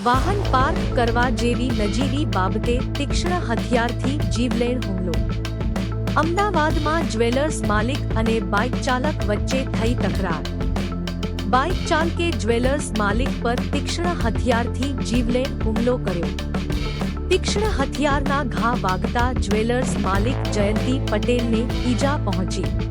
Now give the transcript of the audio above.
વાહન પાર્ક કરવા જેવી નજીવી બાબતે તીક્ષ્ણ હથિયારથી જીવલેણ હુમલો. અમદાવાદમાં જ્વેલર્સ માલિક અને બાઇક ચાલક વચ્ચે થઈ તકરાર. બાઇક ચાલકે જ્વેલર્સ માલિક પર તીક્ષ્ણ હથિયારથી જીવલેણ હુમલો કર્યો. તીક્ષ્ણ હથિયારના ઘા વાગતા જ્વેલર્સ માલિક જયંતી પટેલને ઈજા પહોંચી.